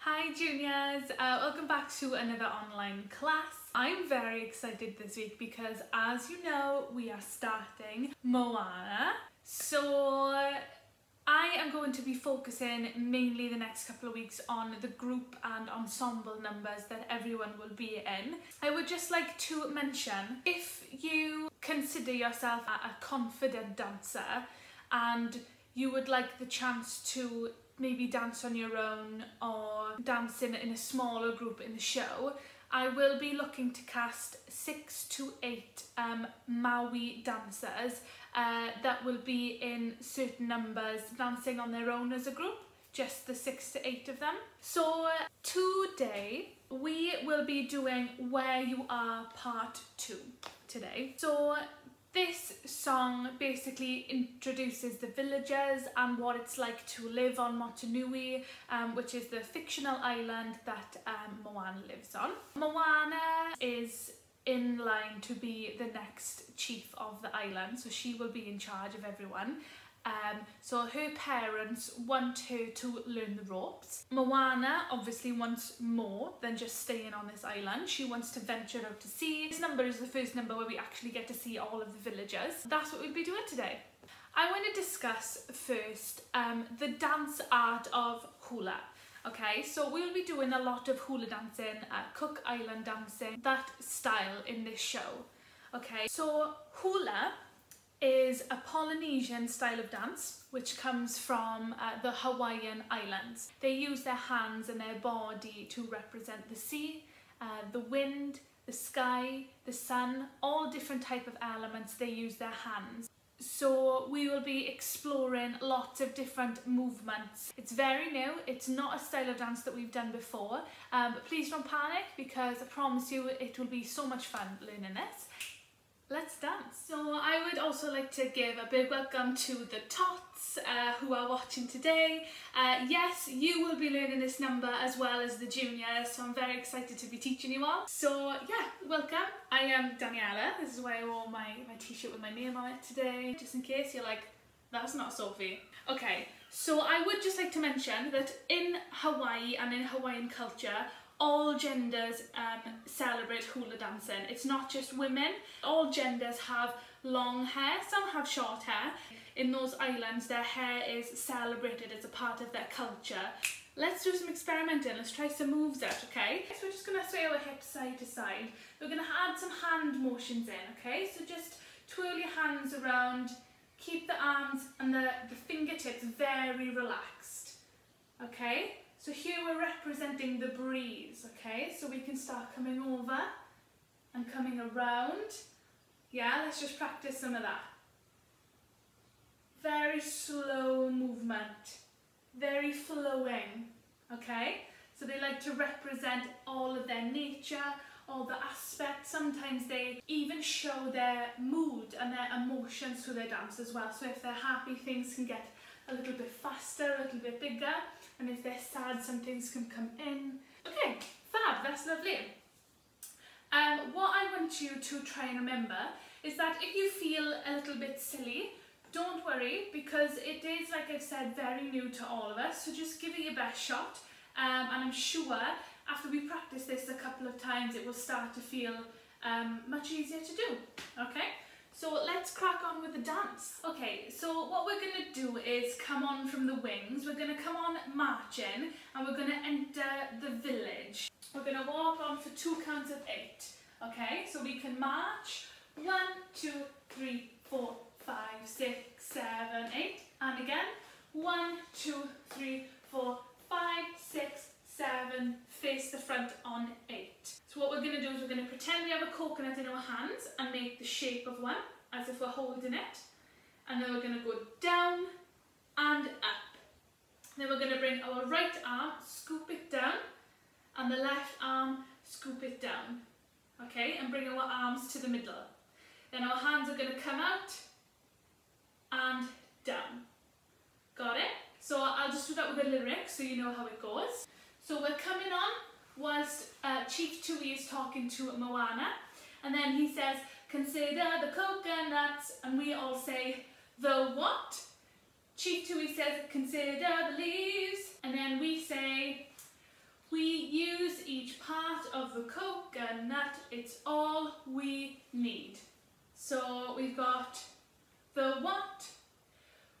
Hi juniors, welcome back to another online class. I'm very excited this week because as you know we are starting Moana. So I am going to be focusing mainly the next couple of weeks on the group and ensemble numbers that everyone will be in. I would just like to mention, if you consider yourself a confident dancer and you would like the chance to maybe dance on your own or dance in a smaller group in the show, I will be looking to cast 6 to 8 Maui dancers that will be in certain numbers dancing on their own as a group, just the 6 to 8 of them. So today we will be doing Where You Are Part 2 today. So this song basically introduces the villagers and what it's like to live on Motunui, which is the fictional island that Moana lives on. Moana is in line to be the next chief of the island, so she will be in charge of everyone. So her parents want her to learn the ropes. Moana obviously wants more than just staying on this island. She wants to venture out to sea. This number is the first number where we actually get to see all of the villagers. That's what we'll be doing today. I want to discuss first the dance art of hula. Okay, so we'll be doing a lot of hula dancing, Cook Island dancing, that style in this show. Okay, so hula is a Polynesian style of dance which comes from the Hawaiian Islands. They use their hands and their body to represent the sea, the wind, the sky, the sun, all different type of elements. They use their hands. So we will be exploring lots of different movements. It's very new, it's not a style of dance that we've done before, but please don't panic because I promise you it will be so much fun learning this. Let's dance. So I would also like to give a big welcome to the Tots who are watching today. Yes, you will be learning this number as well as the juniors, so I'm very excited to be teaching you all. So yeah, welcome. I am Daniela. This is why I wore my t-shirt with my name on it today, just in case you're like, that's not Sophie. Okay, so I would just like to mention that in Hawaii and in Hawaiian culture, all genders celebrate hula dancing. It's not just women. All genders have long hair, some have short hair. In those islands, their hair is celebrated as a part of their culture. Let's do some experimenting. Let's try some moves out, okay? So we're just gonna sway our hips side to side. We're gonna add some hand motions in, okay? So just twirl your hands around, keep the arms and the fingertips very relaxed, okay? So here we're representing the breeze, okay? So we can start coming over and coming around. Yeah, let's just practice some of that. Very slow movement, very flowing, okay? So they like to represent all of their nature, all the aspects. Sometimes they even show their mood and their emotions through their dance as well. So if they're happy, things can get a little bit faster, a little bit bigger. And if they're sad, some things can come in. Okay, fab, that's lovely. What I want you to try and remember is that if you feel a little bit silly, don't worry, because it is, like I've said, very new to all of us. So just give it your best shot. And I'm sure after we practice this a couple of times, it will start to feel much easier to do, okay? So let's crack on with the dance. Okay, so what we're gonna do is come on from the wings. We're gonna come on marching and we're gonna enter the village. We're gonna walk on for 2 counts of 8. Okay, so we can march 1, 2, 3, 4, 5, 6, 7, 8. And again, 1, 2, 3, 4, 5, 6, 7, face the front on 8. So what we're going to do is we're going to pretend we have a coconut in our hands and make the shape of one as if we're holding it. And then we're going to go down and up. Then we're going to bring our right arm, scoop it down, and the left arm, scoop it down. Okay, and bring our arms to the middle. Then our hands are going to come out and down. Got it? So I'll just do that with the lyrics so you know how it goes. So we're coming on whilst Chief Tui is talking to Moana, and then he says, consider the coconuts, and we all say, the what? Chief Tui says, consider the leaves, and then we say, of the coconut, it's all we need. So we've got the what?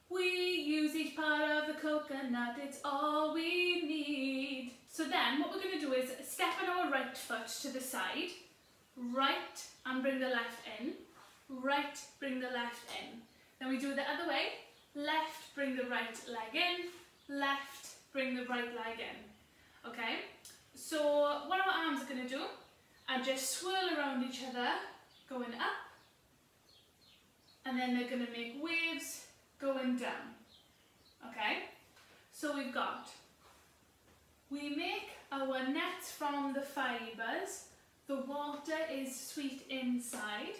We use each part of the coconut, it's all we need. So then what we're going to do is step on our right foot to the side, right and bring the left in, right, bring the left in. Then we do the other way, left, bring the right leg in, left, bring the right leg in. Okay, so what our arms are going to do are just swirl around each other, going up, and then they're going to make waves going down. Okay, so we've got, we make our nets from the fibres, the water is sweet inside,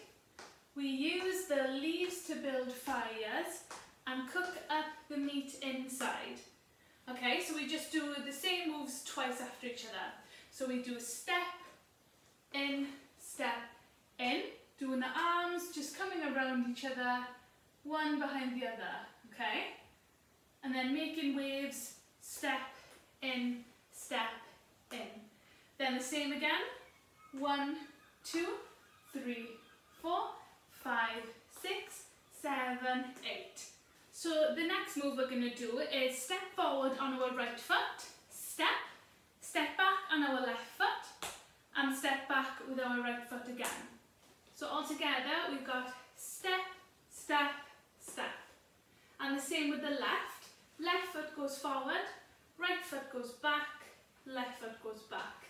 we use the leaves to build fires and cook up the meat inside. Okay, so we just do the same moves twice after each other. So we do step in, doing the arms just coming around each other, one behind the other, okay? And then making waves, step in, then the same again, 1, 2, 3, 4, 5, 6, 7, 8. So the next move we're going to do is step forward on our right foot, step back on our left foot, and step back with our right foot again. So all together we've got step, step, step. And the same with the left. Left foot goes forward, right foot goes back, left foot goes back.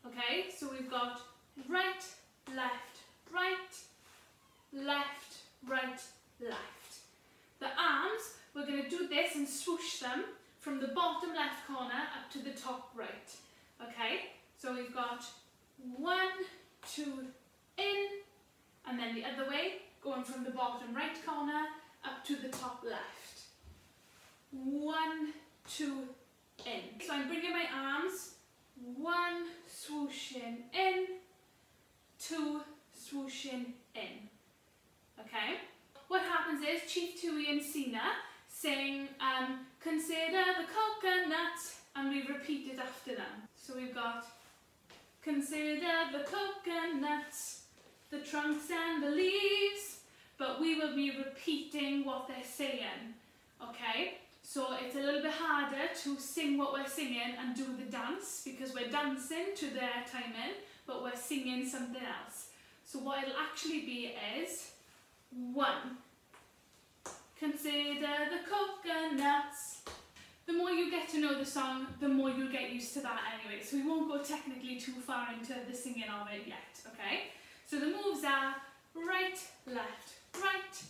Okay, so we've got right, left, right, left, right, left. The arms, we're going to do this and swoosh them from the bottom left corner up to the top right. Okay, so we've got 1, 2, in, and then the other way, going from the bottom right corner up to the top left. 1, 2, in. So I'm bringing my arms, 1, swooshing in, 2, swooshing in. Okay? What happens is Chief Tui and Sina sing consider the coconut, and we repeat it after them. So we've got consider the coconuts, the trunks and the leaves, but we will be repeating what they're saying. Okay? So it's a little bit harder to sing what we're singing and do the dance because we're dancing to their timing, but we're singing something else. So what it'll actually be is 1. Consider the coconuts. The more you get to know the song, the more you'll get used to that anyway. So we won't go technically too far into the singing of it yet, okay? So the moves are right, left, right,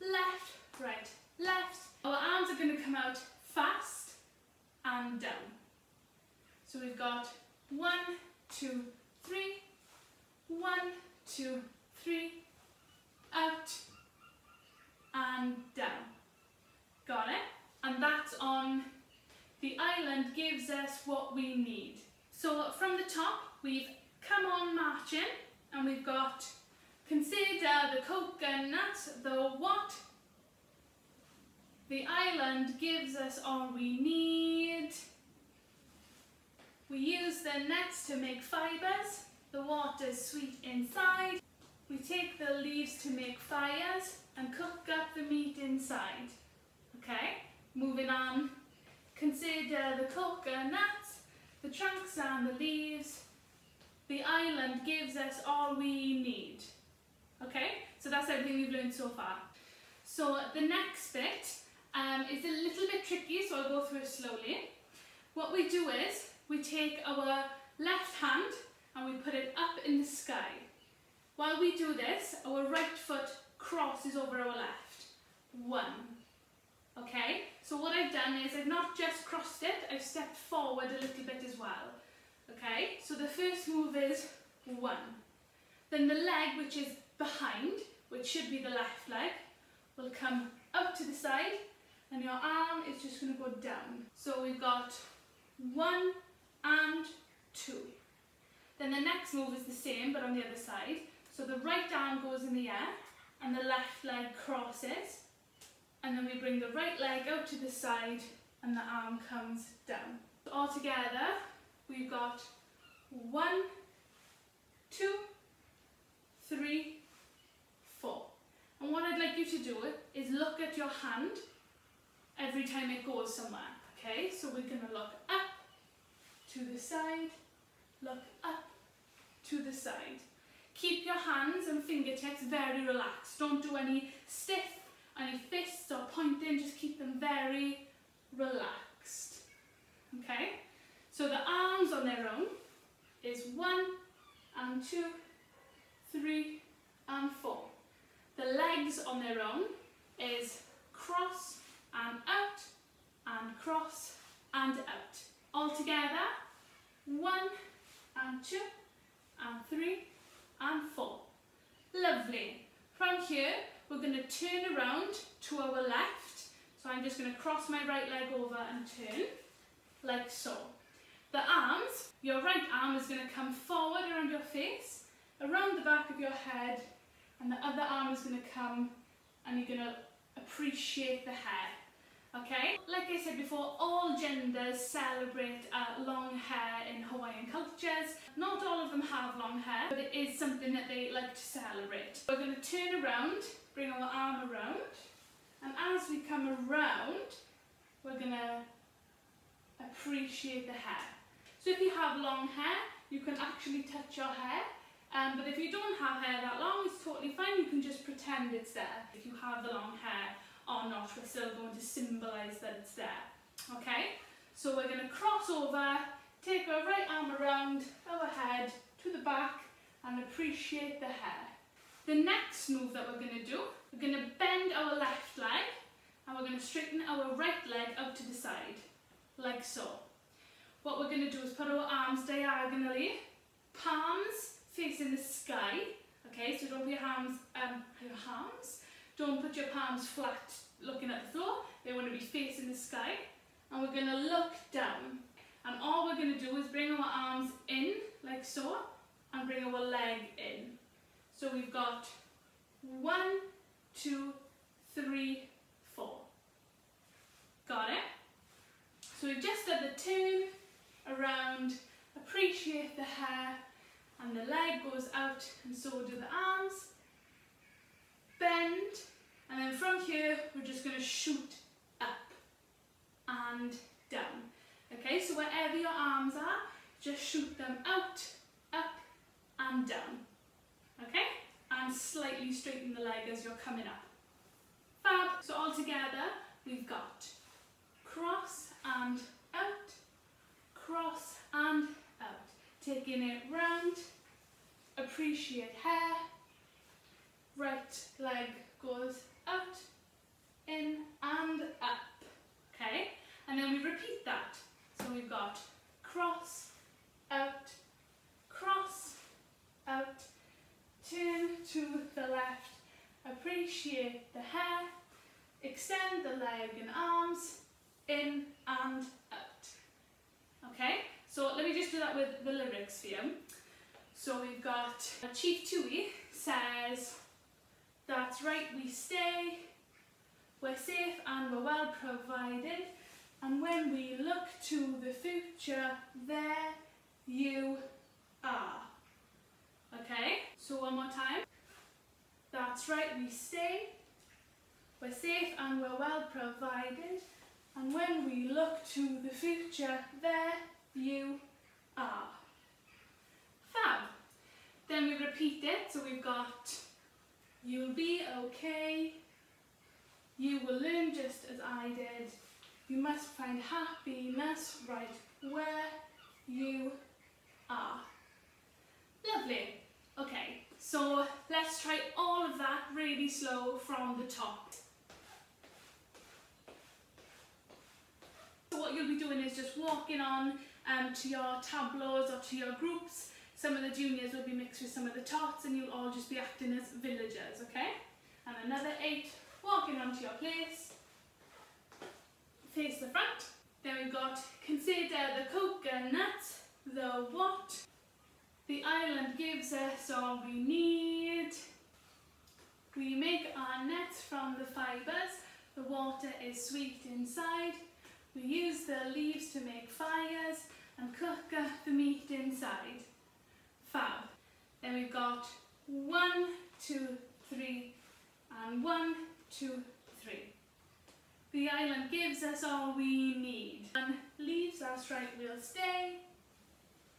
left, right, left. Our arms are going to come out fast and down. So we've got 1, 2, 3, 1, 2, 3, out and down. Got it? And that's on the island gives us what we need. So from the top, we've come on marching and we've got consider the coconut, the what? The island gives us all we need. We use the nets to make fibres, the water's sweet inside. We take the leaves to make fires and cook up the meat inside. Okay, moving on. Consider the coconuts, the trunks and the leaves. The island gives us all we need. Okay, so that's everything we've learned so far. So the next bit is a little bit tricky, so I'll go through it slowly. What we do is we take our left hand and we put it up in the sky. While we do this, our right foot crosses over our left. 1. Okay, so what I've done is I've not just crossed it, I've stepped forward a little bit as well. Okay, so the first move is 1. Then the leg, which is behind, which should be the left leg, will come up to the side and your arm is just going to go down. So we've got 1 and 2. Then the next move is the same but on the other side. So the right arm goes in the air and the left leg crosses. And then we bring the right leg out to the side and the arm comes down. So all together, we've got 1, 2, 3, 4. And what I'd like you to do is look at your hand every time it goes somewhere. Okay, so we're going to look up to the side, look up to the side. Keep your hands and fingertips very relaxed. Don't do any stiff, any fists or pointing, just keep them very relaxed. Okay, so the arms on their own is 1 and 2, 3 and 4. The legs on their own is cross and out and cross and out. All together, 1 and 2 and 3 and 4. Lovely. From here, we're going to turn around to our left. So I'm just going to cross my right leg over and turn, like so. The arms, your right arm is going to come forward around your face, around the back of your head, and the other arm is going to come and you're going to appreciate the hair. Okay? Like I said before, all genders celebrate long hair in Hawaiian cultures. Not all of them have long hair, but it is something that they like to celebrate. We're going to turn around, bring our arm around, and as we come around, we're going to appreciate the hair. So if you have long hair, you can actually touch your hair. But if you don't have hair that long, it's totally fine. You can just pretend it's there. If you have the long hair or not, we're still going to symbolise that it's there. Okay? So we're going to cross over, take our right arm around our head to the back and appreciate the hair. The next move that we're going to do, we're going to bend our left leg and we're going to straighten our right leg out to the side, like so. What we're going to do is put our arms diagonally, palms facing the sky. Okay, so don't put don't put your palms flat looking at the floor. They want to be facing the sky. And we're going to look down. And all we're going to do is bring our arms in, like so, and bring our leg in. So we've got 1, 2, 3, 4. Got it? So we've just done the turn around, appreciate the hair, and the leg goes out, and so do the arms. Bend, and then from here we're just going to shoot up and down. Okay, so wherever your arms are, just shoot them out, up and down. Okay, and slightly straighten the leg as you're coming up. Fab. So all together we've got cross and out, cross and out. Taking it round, appreciate hair, right leg goes out, in and up. Okay, and then we repeat that. So we've got cross, out, turn to the left, appreciate the hair, extend the leg and arms, in and out. Okay, so let me just do that with the lyrics for you. So we've got Chief Tui says, "That's right, we stay, we're safe and we're well provided, and when we look to the future, there you are." Okay, so one more time. That's right, we stay, we're safe and we're well provided, and when we look to the future, there you are. Fab. Then we repeat it, so we've got, you'll be okay, you will learn just as I did, you must find happiness right where you are. Lovely. Okay, so let's try all of that really slow from the top. So what you'll be doing is just walking on to your tableaus or to your groups. Some of the juniors will be mixed with some of the tots, and you'll all just be acting as villagers, okay? And another 8, walking onto your place, face the front. Then we've got, consider the coconut, the what? The island gives us all we need. We make our nets from the fibres, the water is sweet inside. We use the leaves to make fires and cook the meat inside. Fab. Then 2, 3, and 1, 2, 3. The island gives us all we need and leaves us right we'll stay.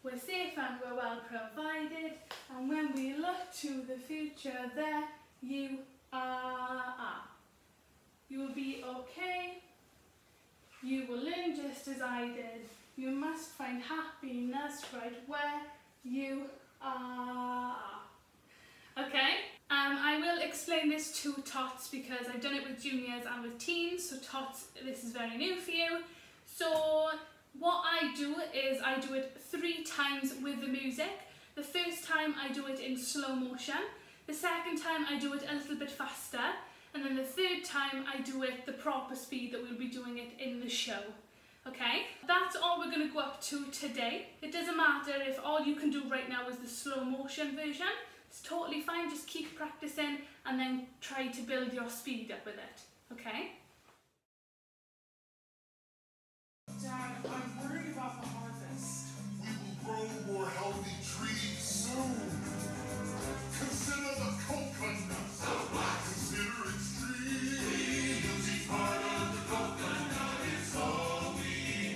We're safe and we're well provided, and when we look to the future, there you are. You will be okay. You will learn just as I did. You must find happiness right where you are. Okay? I will explain this to Tots because I've done it with juniors and with teens, so Tots, this is very new for you. So what I do is I do it 3 times with the music. The first time I do it in slow motion, the second time I do it a little bit faster, and then the third time I do it the proper speed that we'll be doing it in the show. Okay, that's all we're going to go up to today. It doesn't matter if all you can do right now is the slow motion version. It's totally fine, just keep practicing and then try to build your speed up with it, okay? Dad, I'm worried about the harvest. We will grow more healthy trees soon. Consider the coconuts. Consider its trees. The beauty part of the coconut is all we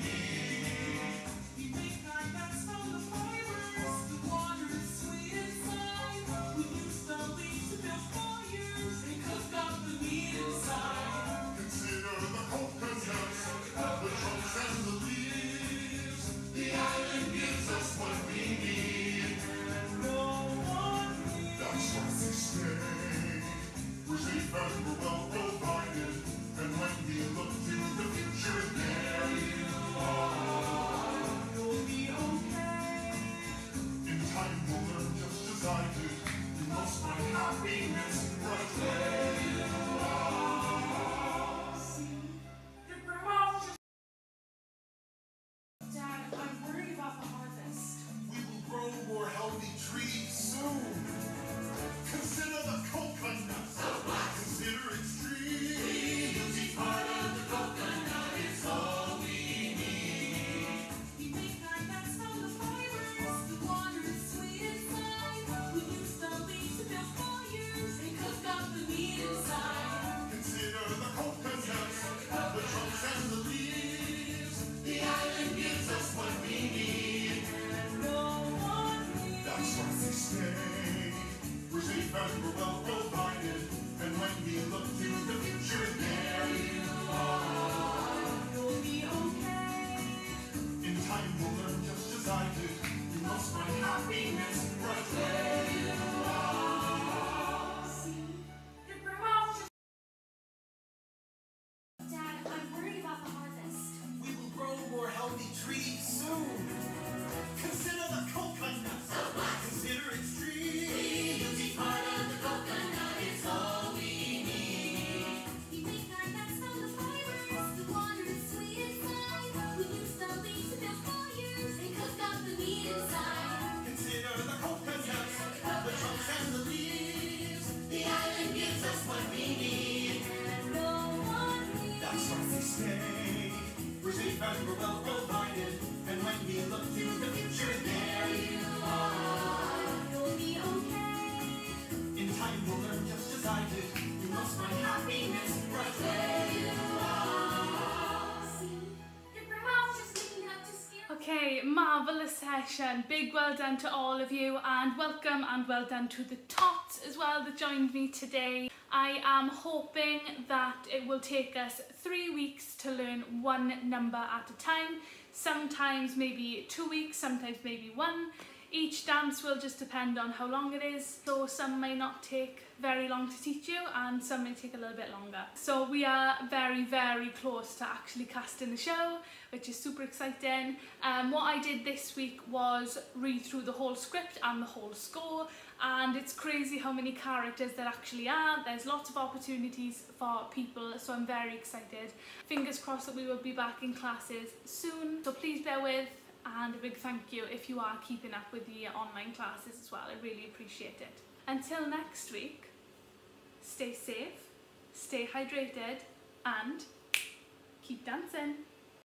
need. We make our nuts from the fibers. The water is sweet inside. We use the leaves to build fires and cook up the meat inside. Consider the coconuts, the trunks and the leaves. The island gives us what we need. No one needs. That's why we stay. We're safe and we're well provided. And when we look to the future, there you are. You'll be okay. In time we'll learn just as I did. You must find happiness right where you are. See, your grandma just... Dad, I'm worried about the harvest. We will grow more healthy trees soon. Consider the coconuts. Consider its trees. The beauty part of the coconut is all we need. We make our nuts from the fibers. The water is sweet inside. We use the leaves to build fires and cook up the meat inside. Consider the coconuts, the trunks and the leaves. The island gives us what we need. No one needs. That's why we stay. We're safe and we're well provided. And when we look to the future, there you are. You'll be okay. In time we'll learn just as I did. You must find happiness right where you are. See, your grandma just... Dad, I'm worried about the harvest. We will grow more healthy trees soon. Consider the coconuts. Consider its trees. The beauty part of the coconut is all we need. We make our nuts from the fibers. The water is sweet inside. We use the leaves to build fires and cook up the meat inside. Consider the coconuts, the trunks and the leaves. The island gives us what we need. No one needs. That's why we stay. We're safe and we're well provided. And when we look to the future, there you are. You'll be okay. In time we'll learn just as I did. You must find happiness right where you are. See, your grandma's just making up to scare. Okay, marvellous session. Big well done to all of you, and welcome and well done to the Tots as well that joined me today. I am hoping that it will take us 3 weeks to learn one number at a time. Sometimes maybe 2 weeks, sometimes maybe 1. Each dance will just depend on how long it is, so some may not take very long to teach you and some may take a little bit longer. So we are very, very close to actually casting the show, which is super exciting. What I did this week was read through the whole script and the whole score, and it's crazy how many characters there actually are. There's lots of opportunities for people, so I'm very excited. Fingers crossed that we will be back in classes soon, so please bear with. And a big thank you if you are keeping up with the online classes as well. I really appreciate it. Until next week, stay safe, stay hydrated, and keep dancing.